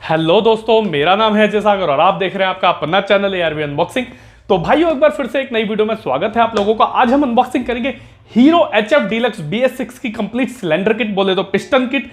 Hello दोस्तों, मेरा नाम है अजय सागर और आप देख रहे हैं आपका अपना चैनल एआरवी अनबॉक्सिंग। तो भाइयों, एक बार फिर से एक नई वीडियो में स्वागत है आप लोगों का। आज हम अनबॉक्सिंग करेंगे हीरो एचएफ डीलक्स BS6 की कंप्लीट सिलेंडर किट। बोले तो पिस्टन किट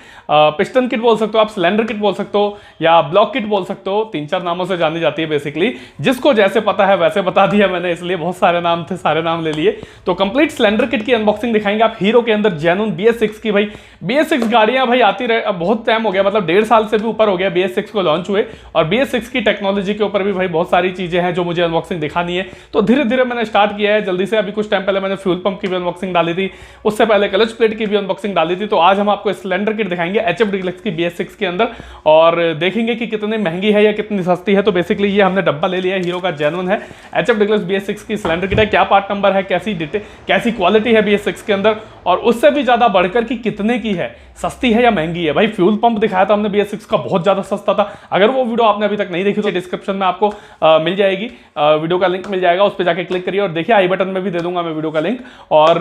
बोल सकते हो आप, सिलेंडर किट बोल सकते हो या ब्लॉक किट बोल सकते हो। 3-4 नामों से जानी जाती है बेसिकली। जिसको जैसे पता है वैसे बता दिया मैंने, इसलिए बहुत सारे नाम थे, सारे नाम ले लिए। तो कंप्लीट सिलेंडर किट की अनबॉक्सिंग दिखाएंगे आप हीरो के अंदर जेन्युइन BS6 की। भाई BS6 गाड़ियां भाई आती रहे, अब बहुत टाइम हो गया, मतलब 1.5 साल से भी ऊपर हो गया BS6 को लॉन्च हुए। और BS6 की टेक्नोलॉजी के ऊपर भी भाई बहुत सारी चीजें हैं जो मुझे अनबॉक्सिंग दिखानी है। तो धीरे धीरे मैंने स्टार्ट किया है जल्दी से। अभी कुछ टाइम पहले मैंने फ्यूल पंप की भी अनबॉक्सिंग डाली थी, उससे पहले क्लच प्लेट की भी अनबॉक्सिंग डाली थी। तो आज हम आपको सिलेंडर किट दिखाएंगे एचएफ डीलक्स की BS6 के अंदर और देखेंगे कि कितनी महंगी है या कितनी सस्ती है। तो बेसिकली ये हमने डब्बा ले लिया है, हीरो का जेन्युइन है एचएफ डीलक्स BS6 की सिलेंडर किट है। क्या पार्ट नंबर है, कैसी क्वालिटी है BS6 के अंदर, और उससे भी ज्यादा बढ़कर कि कितने की है, सस्ती है या महंगी है। भाई फ्यूल पंप दिखाया था हमने BS6 का, बहुत ज्यादा सस्ता था। अगर वो वीडियो आपने अभी तक नहीं देखी तो डिस्क्रिप्शन में आपको मिल जाएगी, वीडियो का लिंक मिल जाएगा, उस पर जाके क्लिक करिए और देखिए, आई बटन में भी दे दूंगा मैं वीडियो का लिंक। और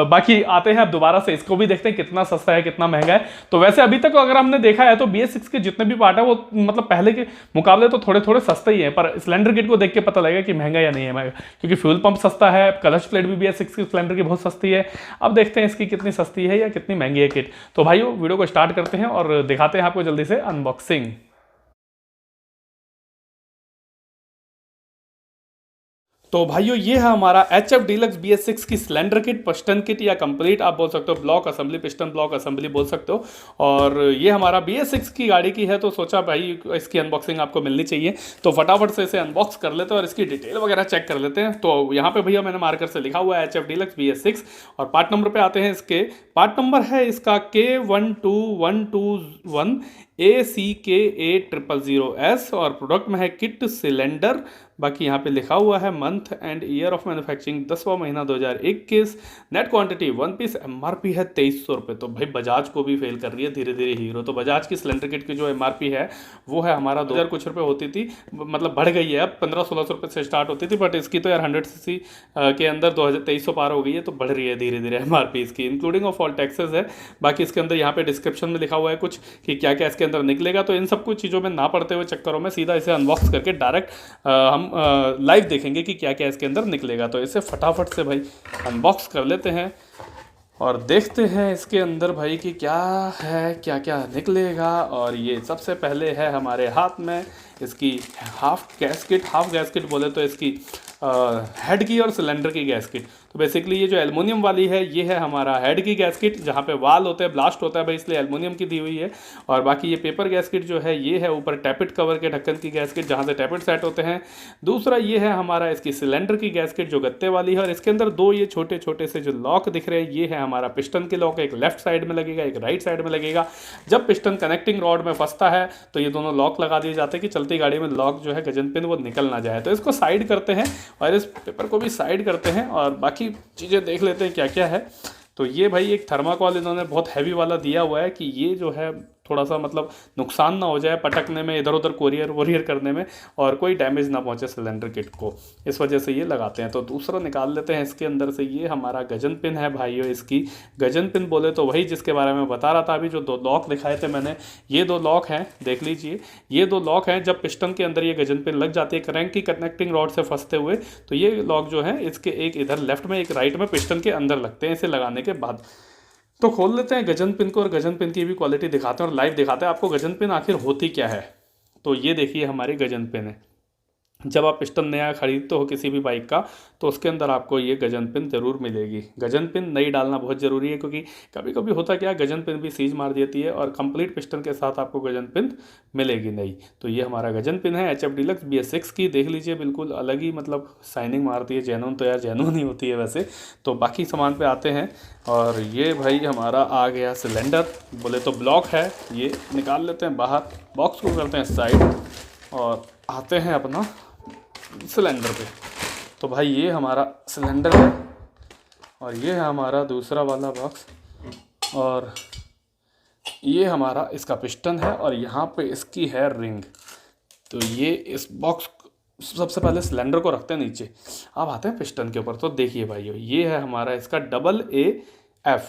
बाकी आते हैं अब दोबारा से, इसको भी देखते हैं कितना सस्ता है कितना महंगा है। तो वैसे अभी तक अगर हमने देखा है तो BS6 के जितने भी पार्ट है वो मतलब पहले के मुकाबले तो थोड़े थोड़े सस्ते ही है, पर सिलेंडर किट को देख के पता लगेगा कि महंगा या नहीं है महंगा, क्योंकि फ्यूल पंप सस्ता है, क्लच प्लेट भी BS6 की सिलेंडर की बहुत सस्ती है। अब देखते हैं इसकी कितनी सस्ती है या कितनी महंगी है किट। तो भाइयों, वीडियो को स्टार्ट करते हैं और दिखाते हैं आपको जल्दी से अनबॉक्सिंग। तो भाइयों, ये है हमारा एचएफ डीलक्स BS6 की सिलेंडर किट, पिस्टन किट या कंप्लीट आप बोल सकते हो, block assembly, piston block assembly बोल सकते हो। और ये हमारा BS6 की गाड़ी की है, तो सोचा भाई इसकी अनबॉक्सिंग आपको मिलनी चाहिए। तो फटाफट से इसे अनबॉक्स कर लेते हैं और इसकी डिटेल वगैरह चेक कर लेते हैं। तो यहाँ पे भैया मैंने मार्कर से लिखा हुआ है एचएफ डीलक्स BS6। और पार्ट नंबर पे आते हैं इसके। पार्ट नंबर है इसका K12121 ACKA000S और प्रोडक्ट में है किट सिलेंडर। बाकी यहाँ पे लिखा हुआ है month end year of manufacturing 10वां महीना 2021। नेट क्वांटिटी 1 पीस, MRP है 2300 रुपये। तो भाई बजाज को भी फेल कर रही है धीरे धीरे हीरो। तो बजाज की सिलेंडर किट की जो MRP है वो है हमारा 2000 कुछ रुपये होती थी, मतलब बढ़ गई है, अब 1500-1600 रुपये से स्टार्ट होती थी। बट इसकी तो यार 100cc के अंदर 2300 पार हो गई है, तो बढ़ रही है धीरे धीरे MRP इसकी, इंक्लूडिंग ऑफ ऑल टैक्सेस है। बाकी इसके अंदर यहाँ पे डिस्क्रिप्शन में लिखा हुआ है कुछ कि क्या क्या इसके अंदर निकलेगा। तो इन सब कुछ चीज़ों में ना पड़ते हुए चक्करों में सीधा इसे अनबॉक्स करके डायरेक्ट हम लाइव देखेंगे कि क्या क्या इसके अंदर निकलेगा। तो इसे फटाफट से भाई अनबॉक्स कर लेते हैं और देखते हैं इसके अंदर भाई कि क्या है, क्या क्या निकलेगा। और ये सबसे पहले है हमारे हाथ में इसकी हाफ गैसकिट बोले तो इसकी हेड की और सिलेंडर की गैसकिट। तो बेसिकली ये जो एल्युमिनियम वाली है ये है हमारा हेड की गैसकिट, जहाँ पे वाल होते हैं, ब्लास्ट होता है भाई, इसलिए एल्युमिनियम की दी हुई है। और बाकी ये पेपर गैसकिट जो है ये है ऊपर टैपिट कवर के ढक्कन की गैसकिट, जहाँ से टैपिट सेट होते हैं। दूसरा ये है हमारा इसकी सिलेंडर की गैसकिट जो गत्ते वाली है, और इसके अंदर दो ये छोटे छोटे से जो लॉक दिख रहे हैं ये है हमारा पिस्टन के लॉक, एक लेफ्ट साइड में लगेगा एक राइट साइड में लगेगा। जब पिस्टन कनेक्टिंग रॉड में फंसता है तो ये दोनों लॉक लगा दिए जाते हैं कि चलती गाड़ी में लॉक जो है गजन पिन वो निकल ना जाए। तो इसको साइड करते हैं और इस पेपर को भी साइड करते हैं और बाकी चीज़ें देख लेते हैं क्या क्या है। तो ये भाई एक थर्माकोल इन्होंने बहुत हैवी वाला दिया हुआ है कि ये जो है थोड़ा सा मतलब नुकसान ना हो जाए पटकने में, इधर उधर कोरियर करने में, और कोई डैमेज ना पहुंचे सिलेंडर किट को, इस वजह से ये लगाते हैं। तो दूसरा निकाल लेते हैं इसके अंदर से। ये हमारा गजन पिन है भाइयों। इसकी गजन पिन बोले तो वही जिसके बारे में बता रहा था अभी, जो 2 लॉक दिखाए थे मैंने, ये 2 लॉक हैं, देख लीजिए। ये 2 लॉक हैं, जब पिस्टन के अंदर ये गजन पिन लग जाती है क्रैंक की कनेक्टिंग रॉड से फंसते हुए, तो ये लॉक जो है इसके एक इधर लेफ्ट में एक राइट में पिस्टन के अंदर लगते हैं इसे लगाने के बाद। तो खोल लेते हैं गजन पिन को और गजन पिन की भी क्वालिटी दिखाते हैं और लाइव दिखाते हैं आपको गजन पिन आखिर होती क्या है। तो ये देखिए हमारी गजन पिन है। जब आप पिस्टन नया खरीदते हो किसी भी बाइक का तो उसके अंदर आपको ये गजन पिन ज़रूर मिलेगी। गजन पिन नई डालना बहुत ज़रूरी है, क्योंकि कभी कभी होता क्या है गजन पिन भी सीज मार देती है और कंप्लीट पिस्टन के साथ आपको गजन पिन मिलेगी नहीं। तो ये हमारा गजन पिन है एचएफ डीलक्स BS6 की, देख लीजिए बिल्कुल अलग ही मतलब शाइनिंग मारती है। जेन्युइन तो यार जेन्युइन ही होती है वैसे। तो बाकी सामान पे आते हैं और ये भाई हमारा आ गया सिलेंडर, बोले तो ब्लॉक है, ये निकाल लेते हैं बाहर, बॉक्स को करते हैं साइड और आते हैं अपना सिलेंडर पे। तो भाई ये हमारा सिलेंडर है और ये है हमारा दूसरा वाला बॉक्स, और ये हमारा इसका पिस्टन है और यहाँ पे इसकी है रिंग। तो ये इस बॉक्स सबसे पहले सिलेंडर को रखते हैं नीचे, अब आते हैं पिस्टन के ऊपर। तो देखिए भाई ये है हमारा इसका AA F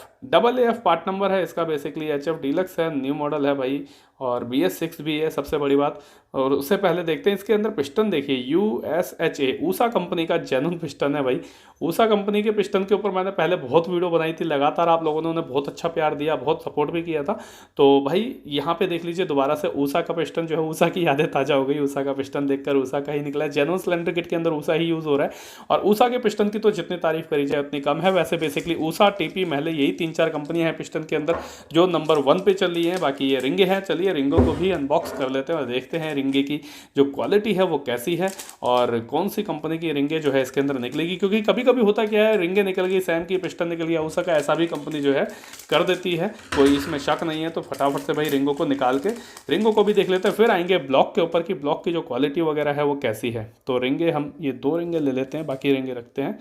पार्ट नंबर है इसका, बेसिकली एचएफ डीलक्स है, न्यू मॉडल है भाई। और BS6 भी है सबसे बड़ी बात। और उससे पहले देखते हैं इसके अंदर पिस्टन, देखिए USHA ऊषा कंपनी का जेन्युइन पिस्टन है भाई। ऊषा कंपनी के पिस्टन के ऊपर मैंने पहले बहुत वीडियो बनाई थी, लगातार आप लोगों ने उन्हें बहुत अच्छा प्यार दिया, बहुत सपोर्ट भी किया था। तो भाई यहाँ पे देख लीजिए दोबारा से ऊषा का पिस्टन जो है, ऊषा की यादें ताज़ा हो गई। ऊषा का पिस्टन देखकर ऊषा का ही निकला है, जेन्युइन सिलेंडर किट के अंदर ऊषा ही यूज़ हो रहा है। और ऊषा के पिस्टन की तो जितनी तारीफ करी जाए उतनी कम है। वैसे बेसिकली ऊषा, TP, महले, यही 3-4 कंपनियां हैं पिस्टन के अंदर जो नंबर 1 पे चल रही हैं। बाकी ये रिंगे हैं, चलिए रिंगों को भी अनबॉक्स कर लेते हैं और देखते हैं रिंगे की जो क्वालिटी है वो कैसी है और कौन सी कंपनी की रिंगे जो है इसके अंदर निकलेगी। क्योंकि कभी कभी होता क्या है, रिंगे निकल गई, सैम की पिस्टन निकल गया, ऊषा का, ऐसा भी कंपनी जो है कर देती है, कोई इसमें शक नहीं है। तो फटाफट से भाई रिंगों को निकाल के रिंगों को भी देख लेते हैं, फिर आएंगे ब्लॉक के ऊपर कि ब्लॉक की जो क्वालिटी वगैरह है वो कैसी है। तो रिंगे हम ये 2 रिंगे ले लेते हैं, बाकी रिंगे रखते हैं,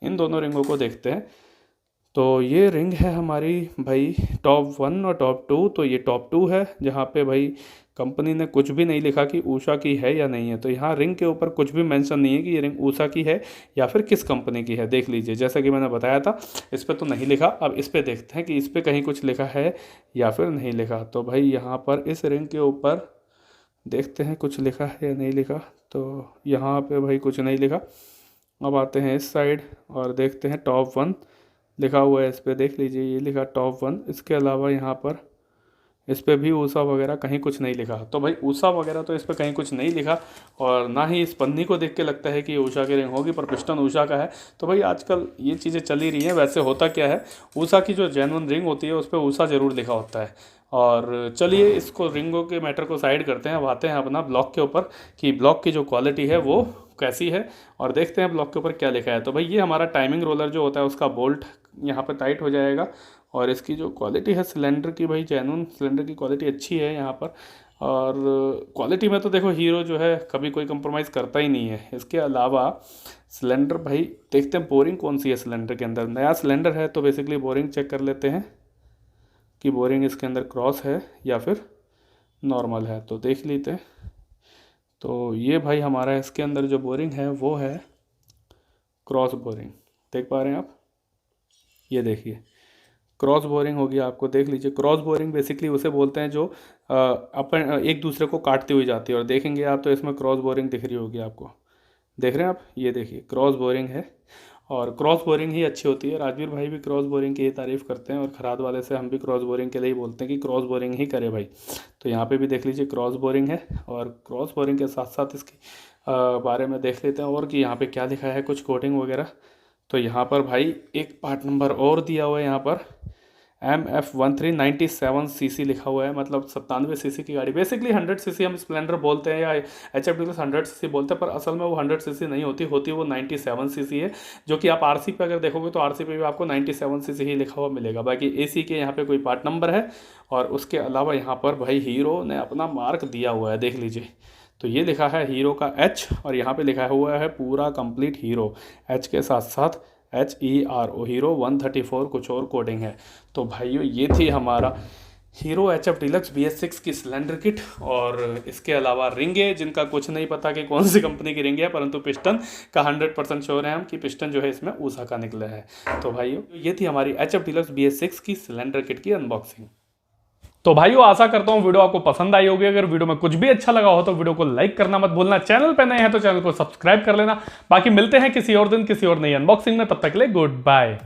इन दोनों रिंगों को देखते हैं। तो ये रिंग है हमारी भाई टॉप 1 और टॉप 2। तो ये टॉप 2 है जहाँ पे भाई कंपनी ने कुछ भी नहीं लिखा कि ऊषा की है या नहीं है। तो यहाँ रिंग के ऊपर कुछ भी मेंशन नहीं है कि ये रिंग ऊषा की है या फिर किस कंपनी की है। देख लीजिए जैसा कि मैंने बताया था, इस पर तो नहीं लिखा। अब इस पर देखते हैं कि इस पर कहीं कुछ लिखा है या फिर नहीं लिखा। तो भाई यहाँ पर इस रिंग के ऊपर देखते हैं कुछ लिखा है या नहीं लिखा। तो यहाँ पे भाई कुछ नहीं लिखा। अब आते हैं इस साइड और देखते हैं टॉप 1 लिखा हुआ है इस पर, देख लीजिए ये लिखा टॉप 1। इसके अलावा यहाँ पर इस पर भी ऊषा वगैरह कहीं कुछ नहीं लिखा। तो भाई ऊषा वगैरह तो इस पर कहीं कुछ नहीं लिखा और ना ही इस पन्नी को देख के लगता है कि ऊषा की रिंग होगी, पर पिस्टन ऊषा का है। तो भाई आजकल ये चीज़ें चली रही हैं। वैसे होता क्या है, ऊषा की जो जेन्युइन रिंग होती है उस पर ऊषा ज़रूर लिखा होता है। और चलिए इसको, रिंगों के मैटर को साइड करते हैं, अब आते हैं अपना ब्लॉक के ऊपर कि ब्लॉक की जो क्वालिटी है वो कैसी है और देखते हैं ब्लॉक के ऊपर क्या लिखा है। तो भाई ये हमारा टाइमिंग रोलर जो होता है उसका बोल्ट यहाँ पे टाइट हो जाएगा। और इसकी जो क्वालिटी है सिलेंडर की, भाई जेन्युइन सिलेंडर की क्वालिटी अच्छी है यहाँ पर। और क्वालिटी में तो देखो हीरो जो है कभी कोई कंप्रोमाइज़ करता ही नहीं है। इसके अलावा सिलेंडर भाई देखते हैं बोरिंग कौन सी है सिलेंडर के अंदर। नया सिलेंडर है तो बेसिकली बोरिंग चेक कर लेते हैं कि बोरिंग इसके अंदर क्रॉस है या फिर नॉर्मल है, तो देख लेते हैं। तो ये भाई हमारा इसके अंदर जो बोरिंग है वो है क्रॉस बोरिंग, देख पा रहे हैं आप, ये देखिए क्रॉस बोरिंग होगी। आपको देख लीजिए, क्रॉस बोरिंग बेसिकली उसे बोलते हैं जो अपन एक दूसरे को काटती हुई जाती है। और देखेंगे आप तो इसमें क्रॉस बोरिंग दिख रही होगी आपको, देख रहे हैं आप, ये देखिए क्रॉस बोरिंग है। और क्रॉस बोरिंग ही अच्छी होती है। राजवीर भाई भी क्रॉस बोरिंग की ही तारीफ़ करते हैं और खराद वाले से हम भी क्रॉस बोरिंग के लिए ही बोलते हैं कि क्रॉस बोरिंग ही करे भाई। तो यहाँ पे भी देख लीजिए क्रॉस बोरिंग है। और क्रॉस बोरिंग के साथ साथ इसकी बारे में देख लेते हैं और कि यहाँ पे क्या लिखा है, कुछ कोटिंग वगैरह। तो यहाँ पर भाई एक पार्ट नंबर और दिया हुआ है, यहाँ पर MF1397cc लिखा हुआ है, मतलब 97cc की गाड़ी। बेसिकली 100cc हम स्प्लेंडर बोलते हैं या HF डीलक्स 100cc बोलते हैं, पर असल में वो 100cc नहीं होती वो 97cc है। जो कि आप RC पे अगर देखोगे तो RC पे भी आपको 97cc ही लिखा हुआ मिलेगा। बाकी AC के यहाँ पे कोई पार्ट नंबर है। और उसके अलावा यहाँ पर भाई हीरो ने अपना मार्क दिया हुआ है, देख लीजिए। तो ये लिखा है हीरो का H और यहाँ पे लिखा हुआ है पूरा कंप्लीट हीरो, H के साथ साथ HERO, हीरो 134 कुछ और कोडिंग है। तो भाइयों ये थी हमारा हीरो HF डीलक्स BS6 की सिलेंडर किट। और इसके अलावा रिंगे जिनका कुछ नहीं पता कि कौन सी कंपनी की रिंग है, परंतु पिस्टन का 100% श्योर है हम कि पिस्टन जो है इसमें ऊषा का निकला है। तो भाइयों ये थी हमारी HF डीलक्स BS6 की सिलेंडर किट की अनबॉक्सिंग। तो भाइयों आशा करता हूं वीडियो आपको पसंद आई होगी। अगर वीडियो में कुछ भी अच्छा लगा हो तो वीडियो को लाइक करना मत भूलना। चैनल पे नए हैं तो चैनल को सब्सक्राइब कर लेना। बाकी मिलते हैं किसी और दिन किसी और नई अनबॉक्सिंग में, तब तक के लिए गुड बाय।